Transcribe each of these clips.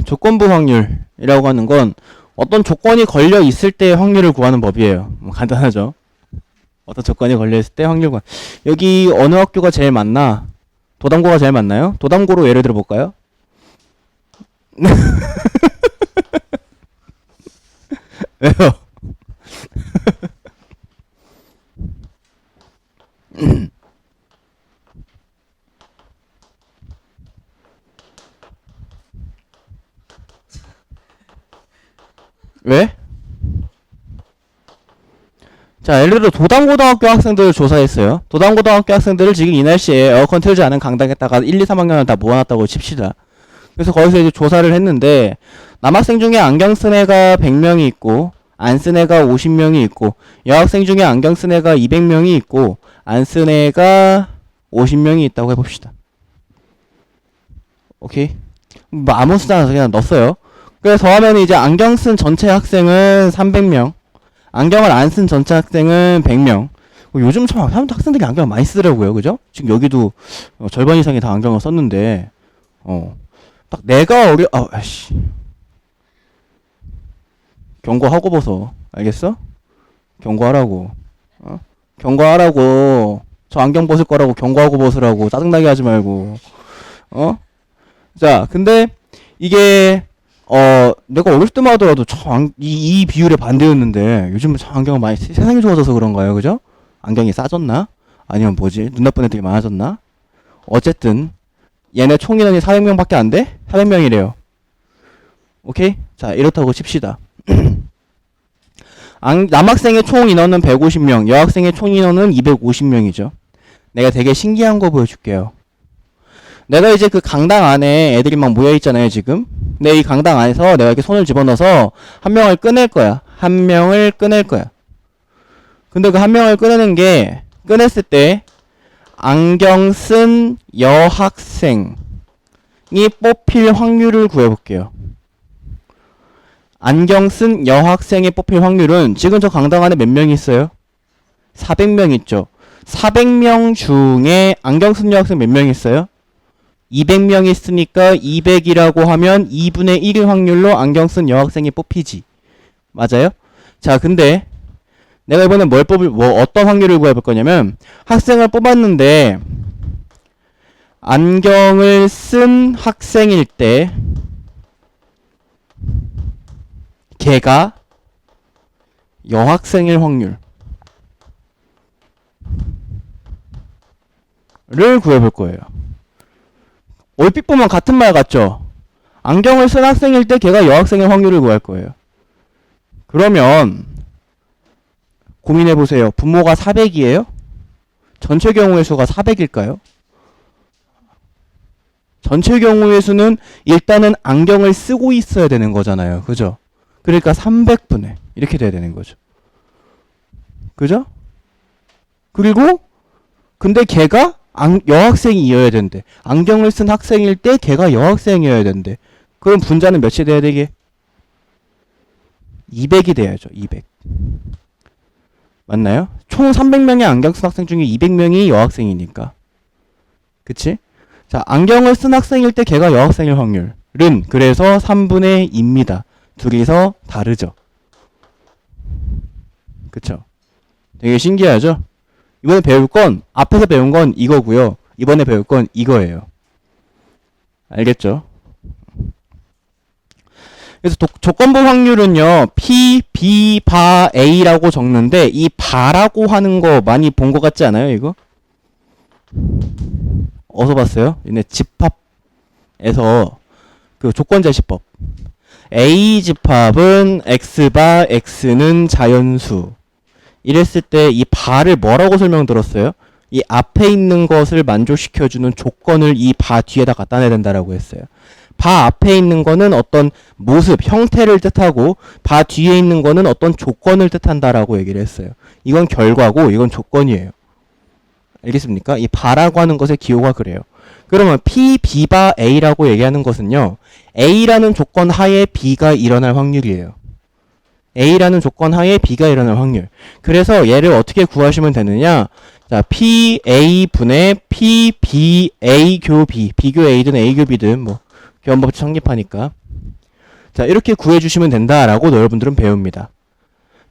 조건부 확률이라고 하는 건 어떤 조건이 걸려 있을 때 확률을 구하는 법이에요. 간단하죠. 어떤 조건이 걸려 있을 때 확률 여기 어느 학교가 제일 많나? 도담고가 제일 많나요? 도담고로 예를 들어 볼까요? 왜요? 왜? 자, 예를 들어 도담고등학교 학생들을 조사했어요. 도담고등학교 학생들을 지금 이 날씨에 에어컨 틀지 않은 강당에다가 1, 2, 3학년을 다 모아놨다고 칩시다. 그래서 거기서 이제 조사를 했는데 남학생 중에 안경 쓴 애가 100명이 있고 안 쓴 애가 50명이 있고 여학생 중에 안경 쓴 애가 200명이 있고 안 쓴 애가 50명이 있다고 해봅시다. 오케이? 뭐 아무 수단에서 그냥 넣었어요. 그래서 하면 이제 안경 쓴 전체 학생은 300명, 안경을 안 쓴 전체 학생은 100명. 요즘 참 학생들이 안경을 많이 쓰더라고요. 그죠? 지금 여기도 절반 이상이 다 안경을 썼는데 딱 내가 아씨 경고하고 벗어. 알겠어? 경고하라고. 경고하라고. 저 안경 벗을 거라고 경고하고 벗으라고. 짜증나게 하지 말고. 자, 근데 이게 내가 어렸을 때만 하더라도 이 비율에 반대였는데 요즘은 저 안경을 많이 세상이 좋아져서 그런가요? 그죠? 안경이 싸졌나? 아니면 뭐지? 눈 나쁜 애들이 많아졌나? 어쨌든 얘네 총 인원이 400명밖에 안 돼? 400명이래요. 오케이? 자, 이렇다고 칩시다. 남학생의 총 인원은 150명, 여학생의 총 인원은 250명이죠. 내가 되게 신기한 거 보여줄게요. 내가 이제 그 강당 안에 애들이 막 모여있잖아요, 지금. 근데 이 강당 안에서 내가 이렇게 손을 집어넣어서 한 명을 꺼낼 거야. 한 명을 꺼낼 거야. 근데 그 한 명을 꺼내는 게, 꺼냈을 때, 안경 쓴 여학생이 뽑힐 확률을 구해볼게요. 안경 쓴 여학생이 뽑힐 확률은 지금 저 강당 안에 몇 명이 있어요? 400명 있죠. 400명 중에 안경 쓴 여학생 몇 명 있어요? 200명 있으니까 200이라고 하면 2분의 1의 확률로 안경 쓴 여학생이 뽑히지. 맞아요? 자, 근데 내가 이번에 어떤 확률을 구해볼 거냐면 학생을 뽑았는데 안경을 쓴 학생일 때 걔가 여학생일 확률을 구해볼 거예요. 얼핏 보면 같은 말 같죠? 안경을 쓴 학생일 때 걔가 여학생일 확률을 구할 거예요. 그러면 고민해보세요. 분모가 400이에요? 전체 경우의 수가 400일까요? 전체 경우의 수는 일단은 안경을 쓰고 있어야 되는 거잖아요. 그죠? 그러니까 300분의 이렇게 돼야 되는 거죠. 그죠? 그리고 근데 걔가 여학생이어야 된대. 안경을 쓴 학생일 때 걔가 여학생이어야 된대. 그럼 분자는 몇이 돼야 되게? 200이 돼야죠. 200. 맞나요? 총 300명의 안경 쓴 학생 중에 200명이 여학생이니까. 그치? 자, 안경을 쓴 학생일 때 걔가 여학생일 확률은 그래서 3분의 2입니다. 둘이서 다르죠. 그쵸? 되게 신기하죠? 이번에 배울 건 앞에서 배운 건 이거고요. 이번에 배울 건 이거예요. 알겠죠? 그래서 조건부 확률은요. P, B, 바, A라고 적는데 이 바라고 하는 거 많이 본 것 같지 않아요? 이거? 어디서 봤어요? 얘네 집합에서 그 조건제시법. A 집합은 X바 X는 자연수. 이랬을 때 이 바를 뭐라고 설명 들었어요? 이 앞에 있는 것을 만족시켜주는 조건을 이 바 뒤에다 갖다 내야 된다라고 했어요. 바 앞에 있는 거는 어떤 모습, 형태를 뜻하고 바 뒤에 있는 거는 어떤 조건을 뜻한다라고 얘기를 했어요. 이건 결과고 이건 조건이에요. 알겠습니까? 이 바라고 하는 것의 기호가 그래요. 그러면 P, B바 A라고 얘기하는 것은요. A라는 조건 하에 B가 일어날 확률이에요. A라는 조건 하에 B가 일어날 확률. 그래서 얘를 어떻게 구하시면 되느냐? 자, P, A 분의 P, B, A 교 B. B 교 A든 A 교 B든 뭐 기원법칙 성립하니까. 자, 이렇게 구해주시면 된다라고 여러분들은 배웁니다.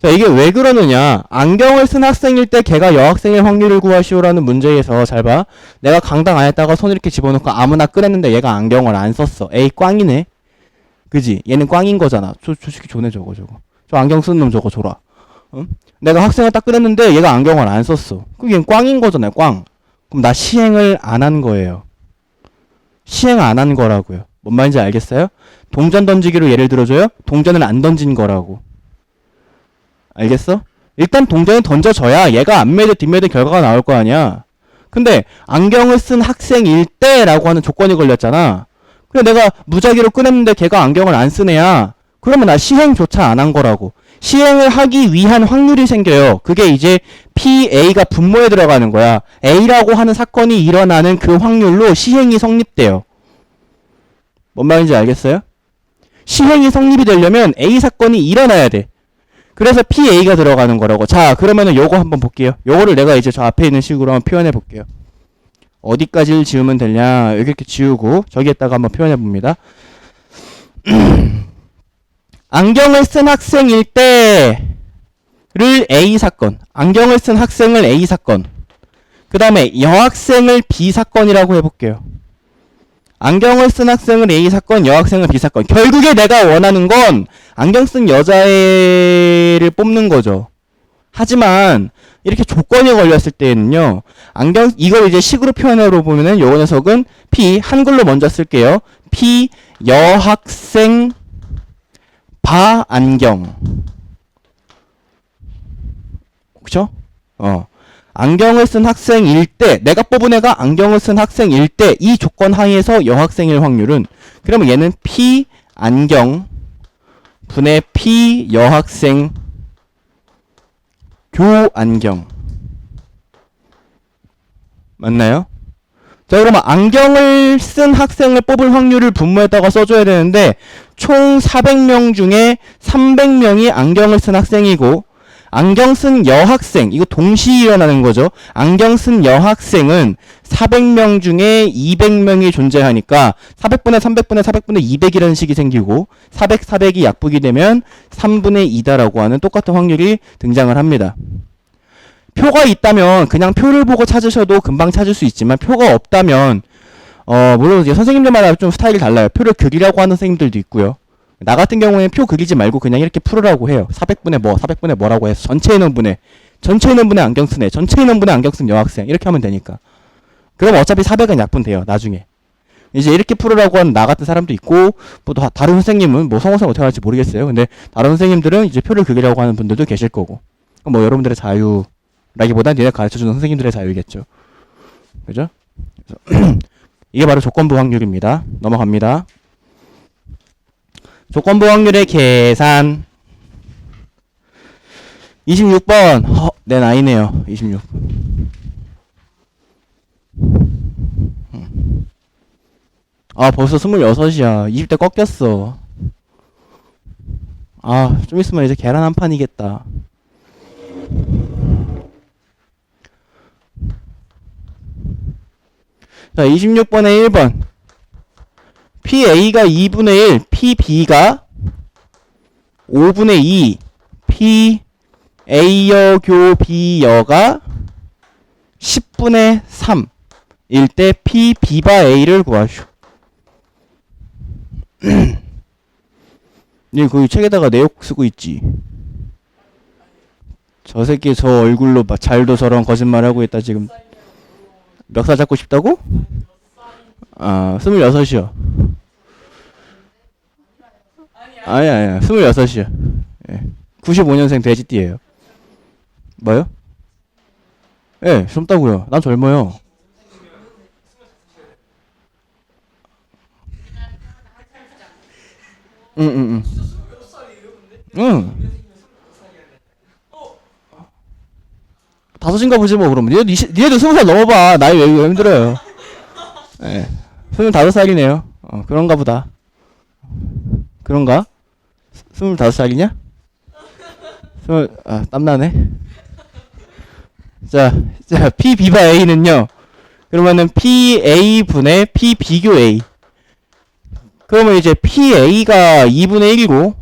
자, 이게 왜 그러느냐. 안경을 쓴 학생일 때 걔가 여학생일 확률을 구하시오라는 문제에서 잘 봐. 내가 강당 안에다가 손 이렇게 집어넣고 아무나 꺼냈는데 얘가 안경을 안 썼어. 에이, 꽝이네. 그지? 얘는 꽝인 거잖아. 솔직히 줘네, 저거. 저 안경 쓴 놈 저거 줘라. 응? 내가 학생을 딱 꺼냈는데 얘가 안경을 안 썼어. 그럼 얘는 꽝인 거잖아요, 꽝. 그럼 나 시행을 안 한 거예요. 시행 안 한 거라고요. 뭔 말인지 알겠어요? 동전 던지기로 예를 들어줘요? 동전을 안 던진 거라고. 알겠어? 일단 동전을 던져줘야 얘가 앞매든 뒷매든 결과가 나올 거 아니야. 근데 안경을 쓴 학생일 때라고 하는 조건이 걸렸잖아. 그래 내가 무작위로 꺼냈는데 걔가 안경을 안 쓴 애야. 그러면 나 시행조차 안 한 거라고. 시행을 하기 위한 확률이 생겨요. 그게 이제 PA가 분모에 들어가는 거야. A라고 하는 사건이 일어나는 그 확률로 시행이 성립돼요. 뭔 말인지 알겠어요? 시행이 성립이 되려면 A 사건이 일어나야 돼. 그래서 PA가 들어가는 거라고. 자, 그러면은 요거 한번 볼게요. 요거를 내가 이제 저 앞에 있는 식으로 한번 표현해 볼게요. 어디까지를 지우면 되냐. 이렇게 지우고 저기에다가 한번 표현해 봅니다. 안경을 쓴 학생일 때를 A 사건. 안경을 쓴 학생을 A 사건. 그 다음에 여학생을 B 사건이라고 해볼게요. 안경을 쓴 학생을 A 사건, 여학생을 B 사건. 결국에 내가 원하는 건 안경 쓴 여자애를 뽑는 거죠. 하지만 이렇게 조건이 걸렸을 때에는요. 이걸 이제 식으로 표현으로 보면은 요 녀석은 P, 한글로 먼저 쓸게요. P, 여학생, 바, 안경. 그쵸? 안경을 쓴 학생일 때, 내가 뽑은 애가 안경을 쓴 학생일 때, 이 조건 하에서 여학생일 확률은, 그러면 얘는 P, 안경, 분의 P, 여학생, 교, 안경. 맞나요? 자, 그러면 안경을 쓴 학생을 뽑을 확률을 분모에다가 써줘야 되는데, 총 400명 중에 300명이 안경을 쓴 학생이고, 안경 쓴 여학생, 이거 동시에 일어나는 거죠. 안경 쓴 여학생은 400명 중에 200명이 존재하니까 400분의 300분의 400분의 200이라는 식이 생기고 400, 400이 약분이 되면 3분의 2다라고 하는 똑같은 확률이 등장을 합니다. 표가 있다면 그냥 표를 보고 찾으셔도 금방 찾을 수 있지만 표가 없다면 물론 이제 선생님들마다 좀 스타일이 달라요. 표를 그리라고 하는 선생님들도 있고요. 나 같은 경우에는 표 그리지 말고 그냥 이렇게 풀으라고 해요. 400분의 뭐, 400분의 뭐라고 해서 전체 인원분의 안경 쓴 애, 전체 인원분의 안경 쓴 여학생 이렇게 하면 되니까. 그럼 어차피 400은 약분돼요. 나중에. 이제 이렇게 풀으라고 하는 나 같은 사람도 있고 뭐 다른 선생님은 뭐 성우상 어떻게 할지 모르겠어요. 근데 다른 선생님들은 이제 표를 그리라고 하는 분들도 계실 거고. 뭐 여러분들의 자유라기보단 얘네 가르쳐주는 선생님들의 자유겠죠. 그죠? 그래서 이게 바로 조건부 확률입니다. 넘어갑니다. 조건부 확률의 계산 26번 내 나이네요. 26 벌써 26이야. 20대 꺾였어. 좀 있으면 이제 계란 한 판이겠다. 자, 26번에 1번 PA가 2분의 1, PB가 5분의 2, PA여 교 B여가 10분의 3 일 때 PB바 A를 구하시오. 니 거기 책에다가 내역 쓰고 있지. 저 새끼 저 얼굴로 잘도 저런 거짓말 하고 있다 지금. 멱살 잡고 싶다고? 26이요. 아니야. 26이요. 예. 95년생 돼지띠예요. 뭐요? 예, 젊다고요. 난 젊어요. 응. 5인가 보지 뭐 그러면. 니네도 20살 넘어봐. 나이 왜 힘들어요. 예. 25살이네요. 그런가 보다. 그런가? 25살이냐? 땀나네. 자, P 비바 A는요. 그러면은 P A 분의 P 비교 A. 그러면 이제 PA가 2분의 1이고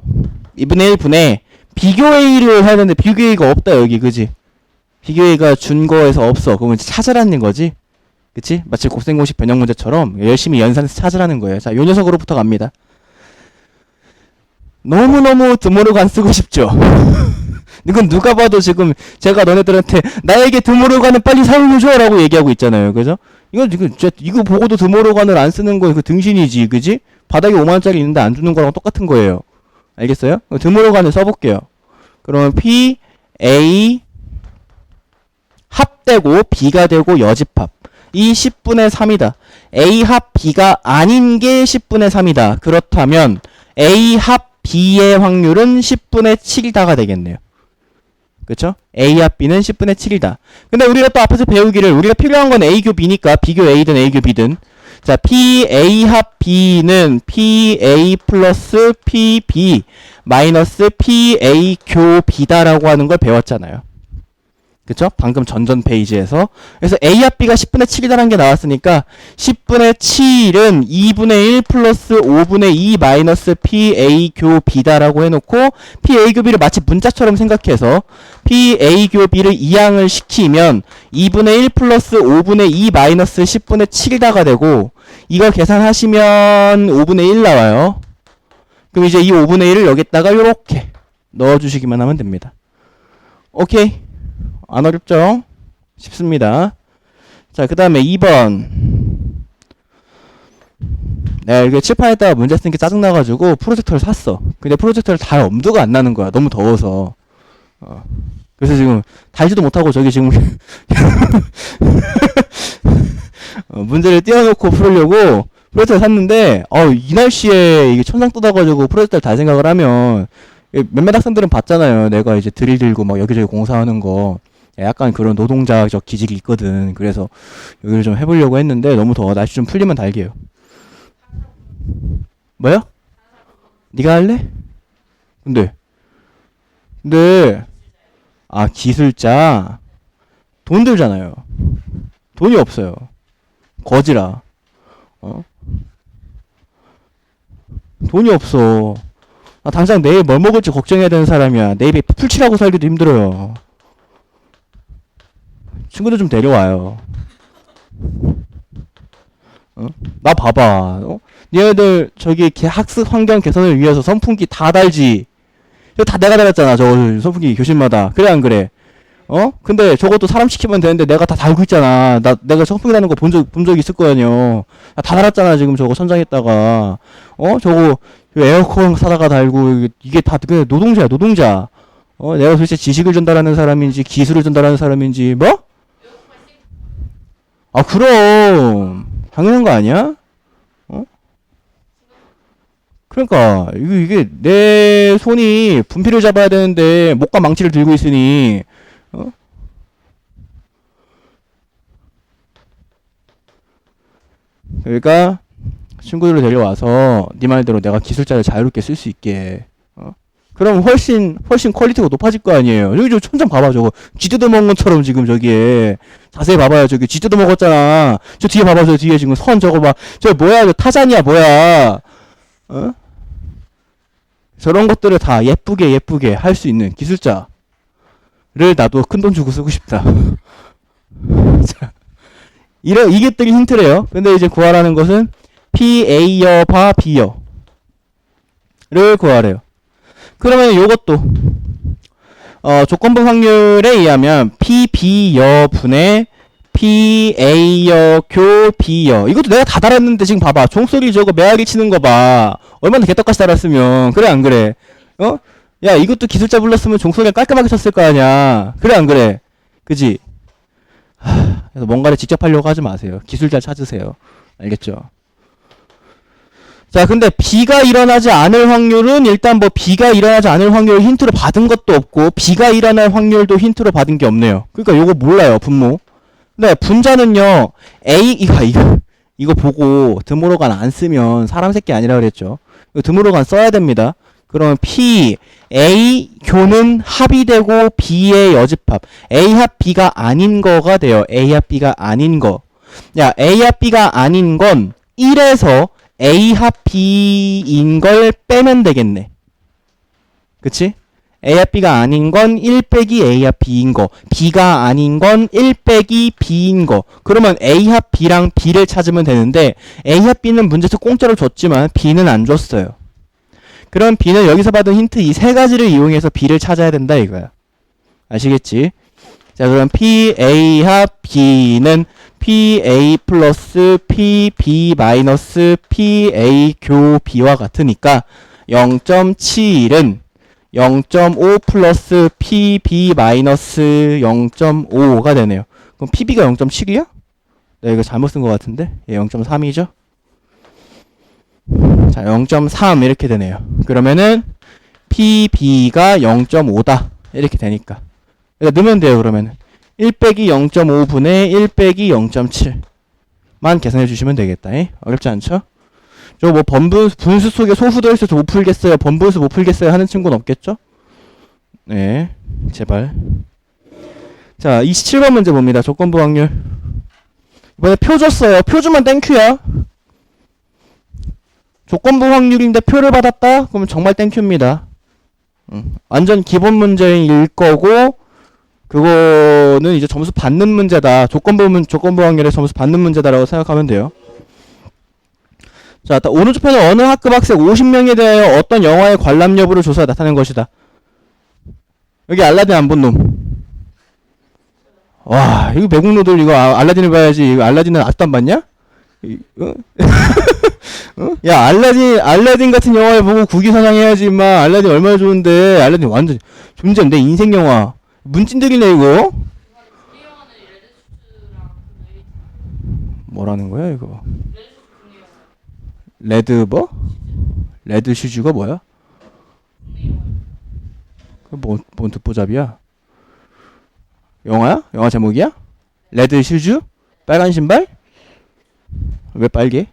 2분의 1분의 비교 A를 해야 되는데 비교 A가 없다 여기 그지? 비교 A가 준 거에서 없어. 그러면 이제 찾으라는 거지. 그치? 마치 곱셈공식 변형 문제처럼 열심히 연산해서 찾으라는 거예요. 자, 요 녀석으로부터 갑니다. 너무너무 드모르간 쓰고 싶죠? 이건 누가 봐도 지금 제가 너네들한테 나에게 드모르간을 빨리 사용해줘 라고 얘기하고 있잖아요. 그죠? 이거 보고도 드모르간을 안 쓰는 거 그 등신이지. 그지? 바닥에 5만원짜리 있는데 안 주는 거랑 똑같은 거예요. 알겠어요? 드모르간을 써볼게요. 그러면 P, A 합되고 B가 되고 여집합. 이 10분의 3이다. A 합 B가 아닌 게 10분의 3이다. 그렇다면 A 합 B의 확률은 10분의 7이다가 되겠네요. 그쵸? A 합 B는 10분의 7이다. 근데 우리가 또 앞에서 배우기를 우리가 필요한 건 A 교 B니까 B 교 A든 A 교 B든 자 P A 합 B는 P A 플러스 P B 마이너스 P A 교 B다라고 하는 걸 배웠잖아요. 그쵸? 방금 전전 페이지에서. 그래서 A 합 B가 10분의 7이라는 게 나왔으니까 10분의 7은 2분의 1 플러스 5분의 2 마이너스 PA 교 B다라고 해놓고 PA 교 B를 마치 문자처럼 생각해서 PA 교 B를 이항을 시키면 2분의 1 플러스 5분의 2 마이너스 10분의 7이다가 되고 이거 계산하시면 5분의 1 나와요. 그럼 이제 이 5분의 1을 여기다가 요렇게 넣어주시기만 하면 됩니다. 오케이. 안 어렵죠? 쉽습니다. 자, 그 다음에 2번. 내가 이게 칠판에다가 문제 쓰는 게 짜증나가지고 프로젝터를 샀어. 근데 프로젝터를 달 엄두가 안 나는 거야. 너무 더워서. 그래서 지금 달지도 못하고 저기 지금 문제를 띄워놓고 풀으려고 프로젝터를 샀는데 이 날씨에 이게 천장 뜯어가지고 프로젝터를 달 생각을 하면 몇몇 학생들은 봤잖아요. 내가 이제 드릴 들고 막 여기저기 공사하는 거. 약간 그런 노동자적 기질이 있거든. 그래서 여기를 좀 해보려고 했는데 너무 더워. 날씨 좀 풀리면 달게요. 뭐요? 네가 할래? 근데 기술자 돈 들잖아요. 돈이 없어요. 거지라. 돈이 없어. 나 당장 내일 뭘 먹을지 걱정해야 되는 사람이야. 내일에 풀칠하고 살기도 힘들어요. 친구들 좀 데려와요. 나 봐봐. 얘네들 저기 학습 환경 개선을 위해서 선풍기 다 달지. 이거 다 내가 달았잖아. 저 선풍기 교실마다. 그래 안 그래? 근데 저것도 사람 시키면 되는데 내가 다 달고 있잖아. 내가 선풍기 다는 거 본 적 있을 거 아니요. 다 달았잖아 지금 저거 천장에다가. 저거 에어컨 사다가 달고 이게 다 그냥 노동자야 노동자. 내가 도대체 지식을 전달하는 사람인지 기술을 전달하는 사람인지 뭐? 그럼 당연한 거 아니야? 그러니까 이게 내 손이 분필을 잡아야 되는데 목과 망치를 들고 있으니 그러니까 친구들을 데려와서 네 말대로 내가 기술자를 자유롭게 쓸 수 있게 그럼 훨씬 퀄리티가 높아질 거 아니에요. 여기 저 천장 봐봐 저거 쥐 뜯어먹은 것처럼 지금 저기에 자세히 봐봐요. 저기 쥐 뜯어먹었잖아. 저 뒤에 봐봐. 저 뒤에 지금 선 저거 봐. 저 뭐야 저 타잔이야 뭐야. 저런 것들을 다 예쁘게 할 수 있는 기술자를 나도 큰돈 주고 쓰고 싶다. 자, 이게 또 힌트래요. 근데 이제 구하라는 것은 PA여 바 B여를 구하래요. 그러면 요것도 조건분 확률에 의하면 PB여 분의 PA여 교 B여 이것도 내가 다 달았는데 지금 봐봐 종소리 저거 메아리 치는 거 봐. 얼마나 개떡같이 달았으면 그래 안 그래? 야 이것도 기술자 불렀으면 종소리를 깔끔하게 쳤을 거 아니야. 그래 안 그래? 그지? 그래서 뭔가를 직접 하려고 하지 마세요. 기술자 찾으세요. 알겠죠? 자, 근데 B가 일어나지 않을 확률은 일단 B가 일어나지 않을 확률을 힌트로 받은 것도 없고 B가 일어날 확률도 힌트로 받은 게 없네요. 그러니까 요거 몰라요, 분모. 근데 분자는요. 이거 보고 드모로간 안 쓰면 사람 새끼 아니라 그랬죠. 드모로간 써야 됩니다. 그러면 P, A 교는 합이 되고 B의 여집합. A 합 B가 아닌 거가 돼요. A 합 B가 아닌 거. 야, A 합 B가 아닌 건 1에서 A 합 B인 걸 빼면 되겠네. 그치? A 합 B가 아닌 건 1 빼기 A 합 B인 거, B가 아닌 건 1 빼기 B인 거. 그러면 A 합 B랑 B를 찾으면 되는데 A 합 B는 문제에서 공짜로 줬지만 B는 안 줬어요. 그럼 B는 여기서 받은 힌트 이 세 가지를 이용해서 B를 찾아야 된다 이거야. 아시겠지? 자, 그럼 PA 합 B는 PA 플러스 PB 마이너스 PA 교 B와 같으니까 0.7은 0.5 플러스 PB 마이너스 0.5가 되네요. 그럼 PB가 0.7이야? 네, 이거 잘못 쓴 것 같은데? 예, 0.3이죠? 자, 0.3 이렇게 되네요. 그러면은 PB가 0.5다. 이렇게 되니까. 그러니까 넣으면 돼요, 그러면은. 1 빼기 0.5분의 1 빼기 0.7만 계산해 주시면 되겠다. 어렵지 않죠? 저 뭐 분수 속에 소수도 있어서 못 풀겠어요. 번분수 못 풀겠어요 하는 친구는 없겠죠? 네, 제발. 자, 27번 문제 봅니다. 조건부 확률. 이번에 표 줬어요. 표 주면 땡큐야. 조건부 확률인데 표를 받았다? 그러면 정말 땡큐입니다. 완전 기본 문제일 거고, 그거는 이제 점수 받는 문제다. 조건부 확률에 점수 받는 문제다라고 생각하면 돼요. 자, 오른쪽 편에 어느 학급 학생 50명에 대하여 어떤 영화의 관람 여부를 조사해 나타낸 것이다. 여기 알라딘 안 본 놈. 와, 이거 매국노들 이거 알라딘을 봐야지. 이거 알라딘은 아직도 안 봤냐? 어? 어? 야, 알라딘 같은 영화를 보고 국위선양해야지, 임마. 알라딘 얼마나 좋은데. 알라딘 완전 존재인데, 인생 영화. 문찐들이네, 이거. 뭐라는 거야, 이거? 레드 뭐? 레드 슈즈가 뭐야? 뭔 듣보잡이야? 영화야? 영화 제목이야? 레드 슈즈? 빨간 신발? 왜 빨개?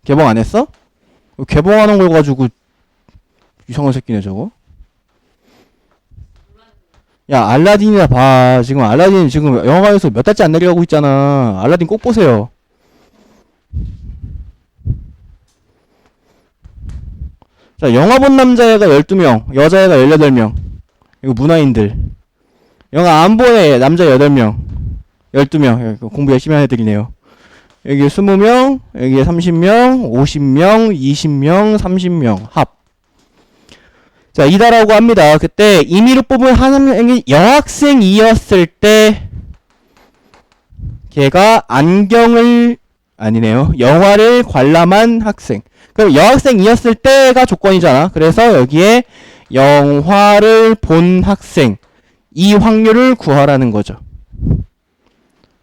개봉 안 했어? 개봉하는 걸 가지고 이상한 새끼네 저거. 야, 알라딘이나 봐. 지금 알라딘 지금 영화관에서 몇 달째 안 내려가고 있잖아. 알라딘 꼭 보세요. 자, 영화 본 남자애가 12명, 여자애가 18명. 이거 문화인들. 영화 안 본 애 남자 8명, 12명. 공부 열심히 하는 애들이네요. 여기 20명, 여기 30명, 50명, 20명, 30명 합. 자, 이다라고 합니다. 그때 임의로 뽑은 한 명이 여학생이었을 때 걔가 영화를 관람한 학생. 그럼 여학생이었을 때가 조건이잖아. 그래서 여기에 영화를 본 학생 이 확률을 구하라는 거죠.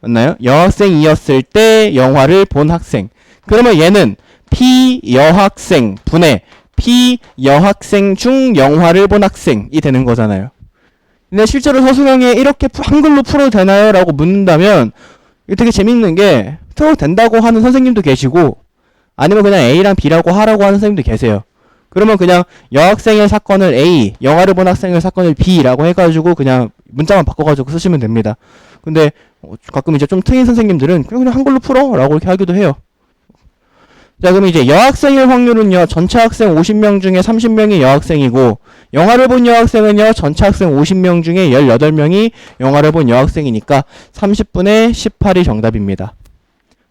맞나요? 여학생이었을 때 영화를 본 학생. 그러면 얘는 피여학생 분의 피여학생 중 영화를 본 학생이 되는 거잖아요. 근데 실제로 서술형에 이렇게 한글로 풀어도 되나요? 라고 묻는다면 이게 되게 재밌는 게 풀어도 된다고 하는 선생님도 계시고 아니면 그냥 A랑 B라고 하라고 하는 선생님도 계세요. 그러면 그냥 여학생의 사건을 A, 영화를 본 학생의 사건을 B라고 해가지고 그냥 문자만 바꿔가지고 쓰시면 됩니다. 근데 가끔 이제 좀 트인 선생님들은 그냥 한글로 풀어 라고 이렇게 하기도 해요. 자, 그럼 이제 여학생의 확률은요, 전체 학생 50명 중에 30명이 여학생이고, 영화를 본 여학생은요, 전체 학생 50명 중에 18명이 영화를 본 여학생이니까 30분의 18이 정답입니다.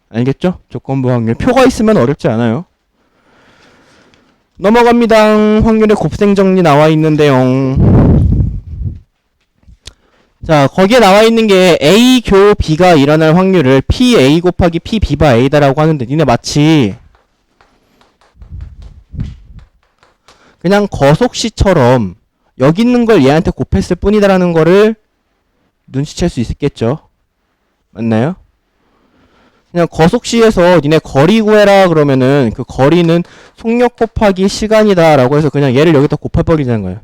알겠죠? 조건부 확률. 표가 있으면 어렵지 않아요. 넘어갑니다. 확률의 곱셈 정리 나와 있는데요. 자, 거기에 나와 있는 게 A 교 B가 일어날 확률을 PA 곱하기 PB바 A다라고 하는데, 니네 마치 그냥 거속시처럼 여기 있는 걸 얘한테 곱했을 뿐이다라는 거를 눈치챌 수 있겠죠? 맞나요? 그냥 거속시에서 니네 거리 구해라 그러면은 그 거리는 속력 곱하기 시간이다 라고 해서 그냥 얘를 여기다 곱해버리자는 거예요.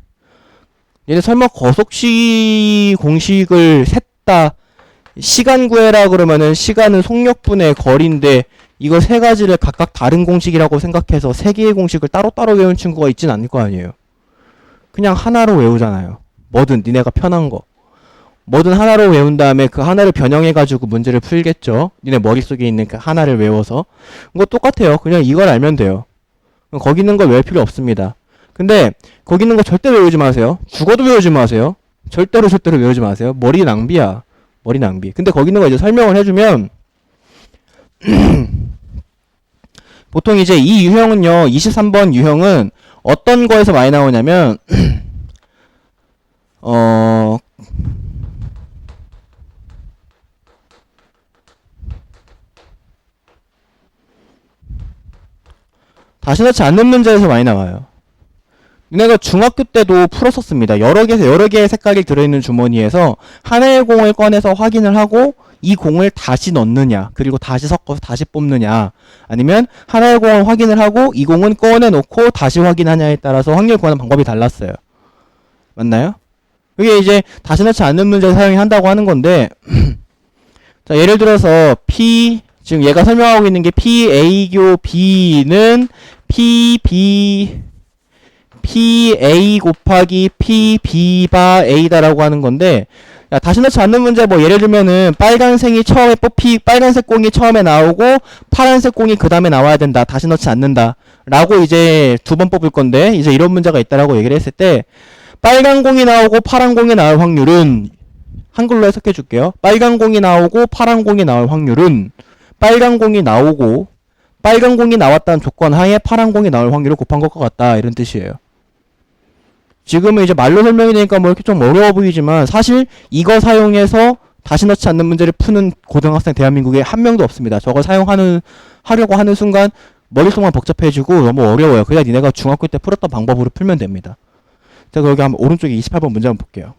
얘네 설마 거속시 공식을 셋다 시간 구해라 그러면은 시간은 속력분의 거리인데 이거 세 가지를 각각 다른 공식이라고 생각해서 세 개의 공식을 따로따로 외운 친구가 있진 않을 거 아니에요. 그냥 하나로 외우잖아요. 뭐든 니네가 편한 거. 뭐든 하나로 외운 다음에 그 하나를 변형해가지고 문제를 풀겠죠. 니네 머릿속에 있는 그 하나를 외워서. 그거 똑같아요. 그냥 이걸 알면 돼요. 거기 있는 걸 외울 필요 없습니다. 근데 거기 있는 거 절대 외우지 마세요. 죽어도 외우지 마세요. 절대로 외우지 마세요. 머리 낭비야. 머리 낭비. 근데 거기 있는 거 이제 설명을 해주면 보통 이제 이 유형은요, 23번 유형은 어떤 거에서 많이 나오냐면 다시 넣지 않는 문제에서 많이 나와요. 내가 중학교 때도 풀었었습니다. 여러 개의 색깔이 들어있는 주머니에서 하나의 공을 꺼내서 확인을 하고 이 공을 다시 넣느냐, 그리고 다시 섞어서 다시 뽑느냐, 아니면 하나의 공을 확인을 하고 이 공은 꺼내놓고 다시 확인하냐에 따라서 확률 구하는 방법이 달랐어요. 맞나요? 그게 이제 다시 넣지 않는 문제를 사용한다고 하는 건데 자, 예를 들어서 지금 얘가 설명하고 있는 게 PA교 B는 PA 곱하기 PB바 A다라고 하는 건데, 야, 다시 넣지 않는 문제, 뭐, 예를 들면은, 빨간색 공이 처음에 나오고, 파란색 공이 그 다음에 나와야 된다. 다시 넣지 않는다. 라고 이제 2번 뽑을 건데, 이제 이런 문제가 있다라고 얘기를 했을 때, 빨간 공이 나오고, 파란 공이 나올 확률은, 한글로 해석해 줄게요. 빨간 공이 나오고, 파란 공이 나올 확률은, 빨간 공이 나오고, 빨간 공이 나왔다는 조건 하에 파란 공이 나올 확률을 곱한 것과 같다. 이런 뜻이에요. 지금은 이제 말로 설명이 되니까 뭐 이렇게 좀 어려워 보이지만 사실 이거 사용해서 다시 넣지 않는 문제를 푸는 고등학생 대한민국에 한 명도 없습니다. 저걸 하려고 하는 순간 머릿속만 복잡해지고 너무 어려워요. 그냥 니네가 중학교 때 풀었던 방법으로 풀면 됩니다. 제가 여기 한번 오른쪽에 28번 문제 한번 볼게요.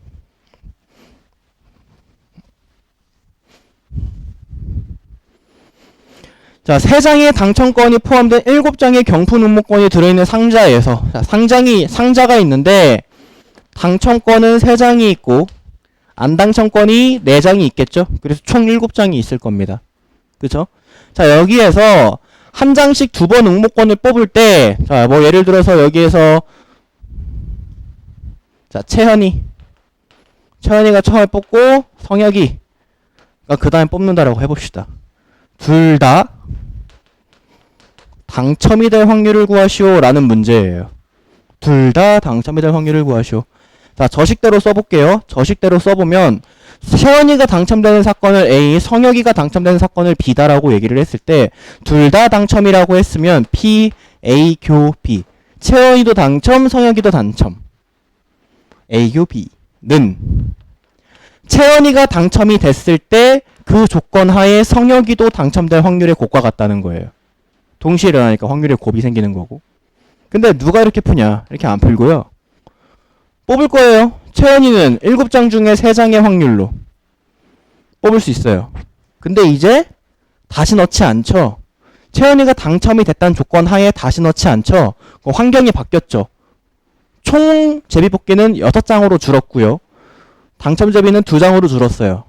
자, 3장의 당첨권이 포함된 7장의 경품 응모권이 들어있는 상자에서, 자, 상자가 있는데 당첨권은 3장이 있고 안 당첨권이 4장이 있겠죠? 그래서 총 7장이 있을 겁니다. 그죠? 자, 여기에서 한 장씩 2번 응모권을 뽑을 때, 자, 뭐 예를 들어서 여기에서 자, 채연이가 처음에 뽑고 성혁이가 그 다음에 뽑는다라고 해봅시다. 둘 다 당첨이 될 확률을 구하시오 라는 문제예요. 둘 다 당첨이 될 확률을 구하시오. 자, 저식대로 써볼게요. 저식대로 써보면 채연이가 당첨되는 사건을 A, 성혁이가 당첨되는 사건을 B다라고 얘기를 했을 때 둘 다 당첨이라고 했으면 P, A, 교, B. 채연이도 당첨, 성혁이도 당첨. A, 교, B는 채연이가 당첨이 됐을 때 그 조건 하에 성혁이도 당첨될 확률의 곱과 같다는 거예요. 동시에 일어나니까 확률의 곱이 생기는 거고. 근데 누가 이렇게 푸냐? 이렇게 안 풀고요. 뽑을 거예요. 채연이는 7장 중에 3장의 확률로 뽑을 수 있어요. 근데 이제 다시 넣지 않죠. 채연이가 당첨이 됐다는 조건 하에 다시 넣지 않죠. 환경이 바뀌었죠. 총 제비뽑기는 6장으로 줄었고요. 당첨 제비는 2장으로 줄었어요.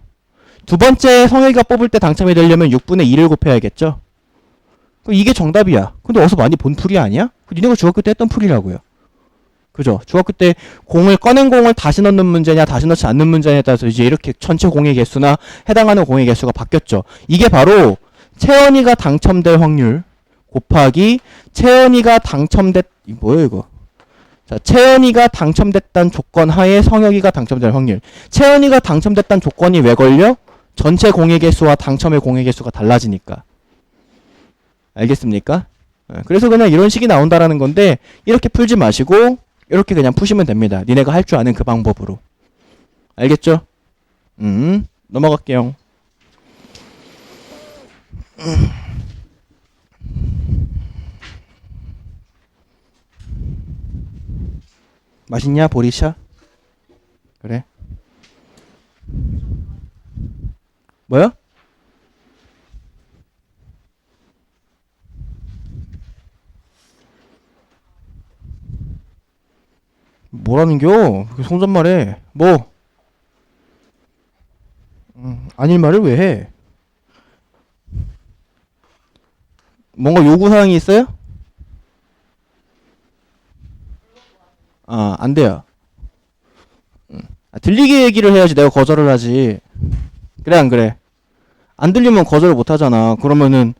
두 번째 성혁이가 뽑을 때 당첨이 되려면 6분의 2를 곱해야겠죠. 이게 정답이야. 근데 어디서 많이 본 풀이 아니야? 니네가 중학교 때 했던 풀이라고요. 그죠? 중학교 때 꺼낸 공을 다시 넣는 문제냐 다시 넣지 않는 문제냐에 따라서 이제 이렇게 전체 공의 개수나 해당하는 공의 개수가 바뀌었죠. 이게 바로 채연이가 당첨될 확률 곱하기 채연이가 뭐예요 이거? 자, 채연이가 당첨됐다는 조건 하에 성혁이가 당첨될 확률. 채연이가 당첨됐다는 조건이 왜 걸려? 전체 공의 개수와 당첨의 공의 개수가 달라지니까. 알겠습니까? 그래서 그냥 이런 식이 나온다라는 건데 이렇게 풀지 마시고 이렇게 그냥 푸시면 됩니다. 니네가 할 줄 아는 그 방법으로. 알겠죠? 넘어갈게요. 맛있냐 보리샤? 그래. 뭐야? 뭐라는겨? 송전말해. 뭐? 아닐 말을 왜 해? 뭔가 요구사항이 있어요? 안 돼요. 들리게 얘기를 해야지 내가 거절을 하지. 그래 안 그래? 안 들리면 거절을 못 하잖아. 그러면은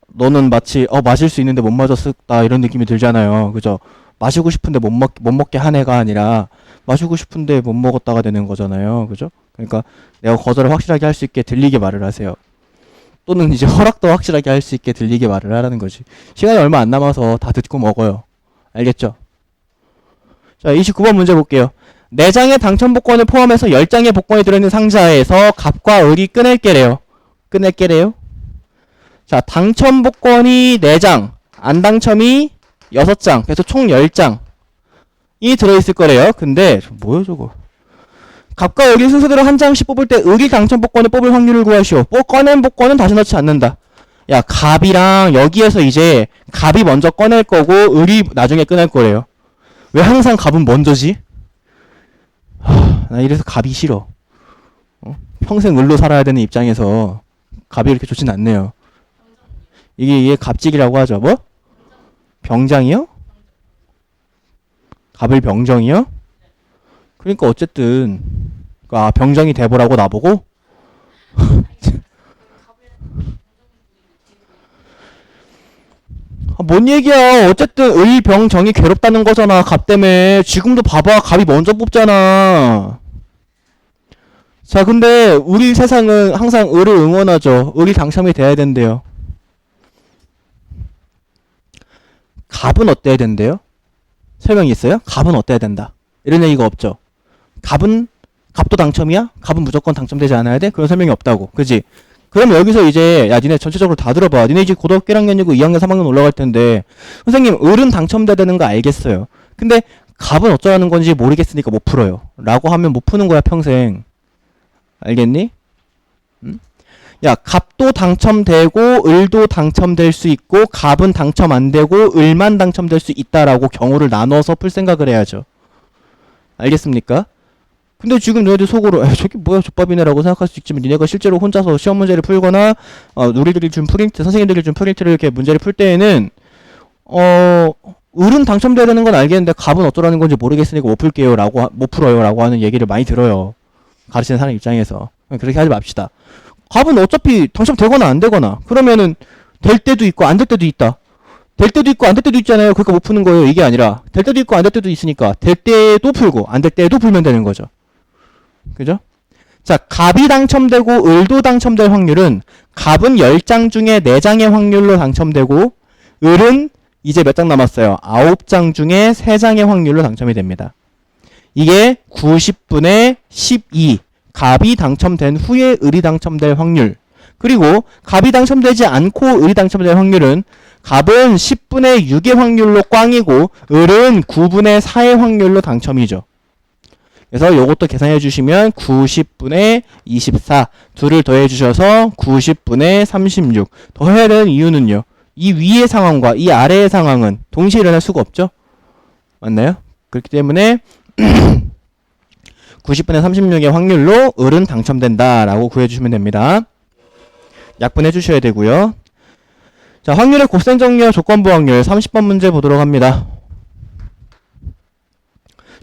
너는 마치 마실 수 있는데 못 마셨다 이런 느낌이 들잖아요. 그죠? 마시고 싶은데 못 먹게 한 애가 아니라 마시고 싶은데 못 먹었다가 되는 거잖아요. 그죠? 그러니까 내가 거절을 확실하게 할 수 있게 들리게 말을 하세요. 또는 이제 허락도 확실하게 할 수 있게 들리게 말을 하라는 거지. 시간이 얼마 안 남아서 다 듣고 먹어요. 알겠죠? 자, 29번 문제 볼게요. 4장의 당첨 복권을 포함해서 10장의 복권이 들어있는 상자에서 갑과 을이 끊을게래요. 끊을게래요? 자, 당첨 복권이 4장, 안 당첨이 6장, 그래서 총 10장이 들어있을 거래요. 근데, 뭐야 저거. 갑과 을이 순서대로 한 장씩 뽑을 때 을이 당첨 복권을 뽑을 확률을 구하시오. 꺼낸 복권은 다시 넣지 않는다. 야, 갑이랑 여기에서 이제 갑이 먼저 꺼낼 거고 을이 나중에 끊을 거래요. 왜 항상 갑은 먼저지? 나 이래서 갑이 싫어. 평생 을로 살아야 되는 입장에서 갑이 이렇게 좋진 않네요. 이게 갑직이라고 하죠. 뭐? 병장이요? 갑을 병정이요? 그러니까 어쨌든 병정이 돼보라고 나보고? 뭔 얘기야. 어쨌든 을병정이 괴롭다는 거잖아. 갑 때문에. 지금도 봐봐. 갑이 먼저 뽑잖아. 자, 근데 우리 세상은 항상 을을 응원하죠. 을이 당첨이 돼야 된대요. 갑은 어때야 된대요? 설명이 있어요? 갑은 어때야 된다. 이런 얘기가 없죠. 갑도 당첨이야? 갑은 무조건 당첨되지 않아야 돼? 그런 설명이 없다고. 그지? 그럼 여기서 이제 니네 전체적으로 다 들어봐. 니네 이제 고등학교 1학년이고 2학년 3학년 올라갈 텐데 선생님 을은 당첨돼야 되는 거 알겠어요. 근데 갑은 어쩌라는 건지 모르겠으니까 못 풀어요. 라고 하면 못 푸는 거야 평생. 알겠니? 응? 야, 갑도 당첨되고 을도 당첨될 수 있고 갑은 당첨 안 되고 을만 당첨될 수 있다라고 경우를 나눠서 풀 생각을 해야죠. 알겠습니까? 근데 지금 너희들 속으로 저게 뭐야 족밥이네라고 생각할 수 있지만 니네가 실제로 혼자서 시험 문제를 풀거나 우리들이 준 프린트, 선생님들이 준 프린트를 이렇게 문제를 풀 때에는 을은 당첨돼야 되는 건 알겠는데 갑은 어쩌라는 건지 모르겠으니까 못 풀게요 라고 못 풀어요 라고 하는 얘기를 많이 들어요. 가르치는 사람 입장에서. 그렇게 하지 맙시다. 갑은 어차피 당첨되거나 안 되거나 그러면은 될 때도 있고 안 될 때도 있다. 될 때도 있고 안 될 때도 있잖아요. 그러니까 못 푸는 거예요. 이게 아니라 될 때도 있고 안 될 때도 있으니까 될 때도 풀고 안 될 때도 풀면 되는 거죠. 그죠? 자, 갑이 당첨되고 을도 당첨될 확률은 갑은 10장 중에 4장의 확률로 당첨되고 을은 이제 몇 장 남았어요? 9장 중에 3장의 확률로 당첨이 됩니다. 이게 90분의 12 갑이 당첨된 후에 을이 당첨될 확률, 그리고 갑이 당첨되지 않고 을이 당첨될 확률은 갑은 10분의 6의 확률로 꽝이고 을은 9분의 4의 확률로 당첨이죠. 그래서 요것도 계산해 주시면 90분의 24 둘을 더해 주셔서 90분의 36 더해야 되는 이유는요. 이 위의 상황과 이 아래의 상황은 동시에 일어날 수가 없죠. 맞나요? 그렇기 때문에 90분의 36의 확률로 을은 당첨된다라고 구해주시면 됩니다. 약분해 주셔야 되고요. 자, 확률의 곱셈 정리와 조건부 확률 30번 문제 보도록 합니다.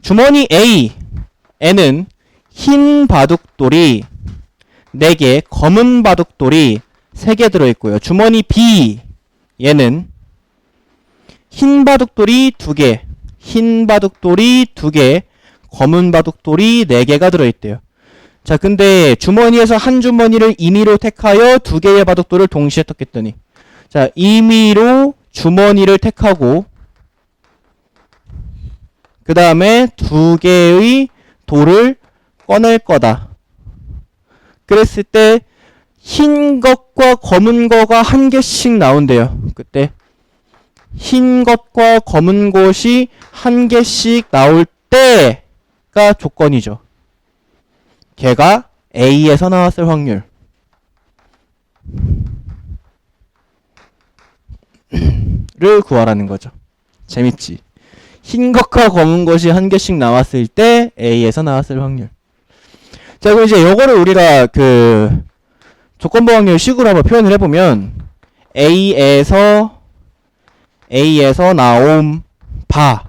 주머니 A에는 흰 바둑돌이 4개, 검은 바둑돌이 3개 들어있고요. 주머니 B에는 흰 바둑돌이 2개, 흰 바둑돌이 2개, 검은 바둑돌이 4개가 들어있대요. 자, 근데 주머니에서 한 주머니를 임의로 택하여 2개의 바둑돌을 동시에 떴겠더니, 자, 임의로 주머니를 택하고 그 다음에 2개의 돌을 꺼낼 거다. 그랬을 때 흰 것과 검은 거가 한 개씩 나온대요. 그때 흰 것과 검은 것이 한 개씩 나올 때가 조건이죠. 걔가 A에서 나왔을 확률을 구하라는 거죠. 재밌지? 흰 것과 검은 것이 한 개씩 나왔을 때 A에서 나왔을 확률. 자, 그럼 이제 요거를 우리가 그 조건부 확률 식으로 한번 표현을 해보면 A에서 나온 바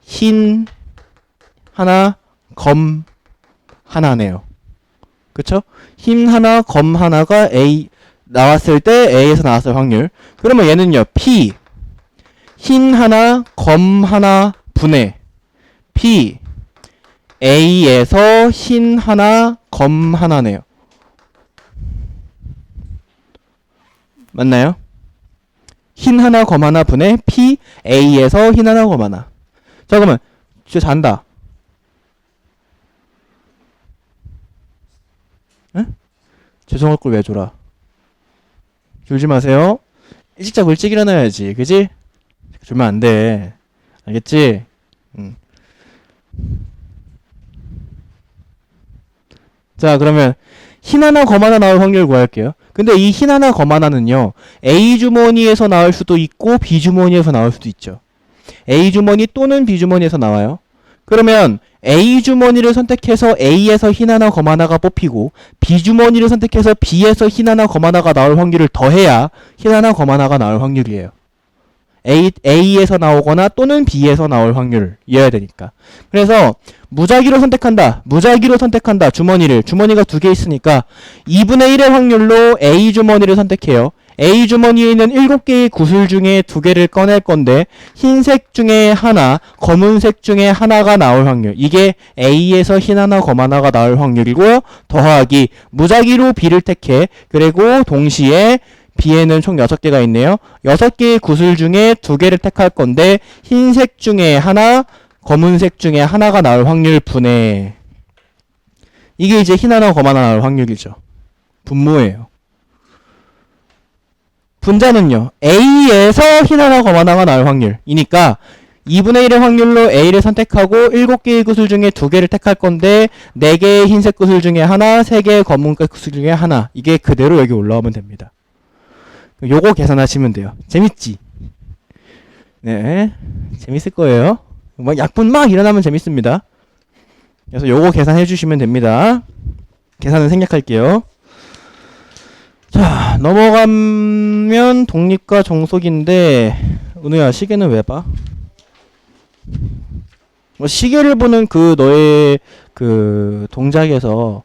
흰 하나, 검 하나네요. 그쵸? 힘 하나, 검 하나가 A 나왔을 때 A에서 나왔을 확률. 그러면 얘는요. P 흰 하나, 검 하나 분의 P A에서 흰 하나, 검 하나네요. 맞나요? 흰 하나, 검 하나 분의 P A에서 흰 하나, 검 하나. 자, 그러면 쟤 잔다. 응? 죄송할 걸 왜 줘라. 졸지 마세요. 일찍 자고 일찍 일어나야지. 그지? 졸면 안 돼. 알겠지? 응. 자, 그러면 흰 하나, 검 하나 나올 확률 구할게요. 근데 이 흰 하나, 검 하나는요. A 주머니에서 나올 수도 있고 B 주머니에서 나올 수도 있죠. A 주머니 또는 B 주머니에서 나와요. 그러면 A 주머니를 선택해서 A에서 흰 하나, 검 하나가 뽑히고 B 주머니를 선택해서 B에서 흰 하나, 검 하나가 나올 확률을 더해야 흰 하나, 검 하나가 나올 확률이에요. A에서 나오거나 또는 B에서 나올 확률이어야 되니까. 그래서 무작위로 선택한다. 주머니가 두 개 있으니까 2분의 1의 확률로 A 주머니를 선택해요. A 주머니에 있는 7개의 구슬 중에 2개를 꺼낼 건데 흰색 중에 하나, 검은색 중에 하나가 나올 확률. 이게 A에서 흰 하나, 검 하나가 나올 확률이고요. 더하기 무작위로 B를 택해. 그리고 동시에 B에는 총 6개가 있네요. 6개의 구슬 중에 2개를 택할 건데 흰색 중에 하나, 검은색 중에 하나가 나올 확률 분해. 이게 이제 흰 하나, 검 하나 나올 확률이죠. 분모예요. 분자는요. A에서 흰 하나, 검 하나가 나올 확률이니까 2분의 1의 확률로 A를 선택하고 7개의 구슬 중에 2개를 택할 건데 4개의 흰색 구슬 중에 하나, 3개의 검은색 구슬 중에 하나. 이게 그대로 여기 올라오면 됩니다. 요거 계산하시면 돼요. 재밌지? 네. 재밌을 거예요. 막 약분 막 일어나면 재밌습니다. 그래서 요거 계산해 주시면 됩니다. 계산은 생략할게요. 자, 넘어가면 독립과 정속인데 은우야, 시계는 왜 봐? 시계를 보는 그 너의 그 동작에서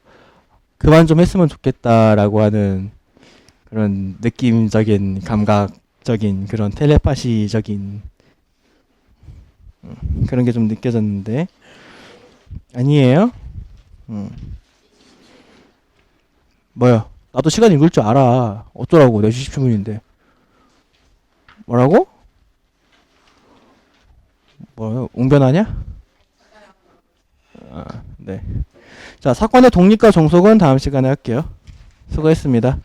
그만 좀 했으면 좋겠다라고 하는 그런 느낌적인, 감각적인, 그런 텔레파시적인 그런 게 좀 느껴졌는데 아니에요? 뭐야? 나도 시간 읽을 줄 알아. 어쩌라고? 4시 17분인데. 뭐라고? 뭐야? 웅변하냐? 아, 네. 자, 사건의 독립과 정속은 다음 시간에 할게요. 수고했습니다.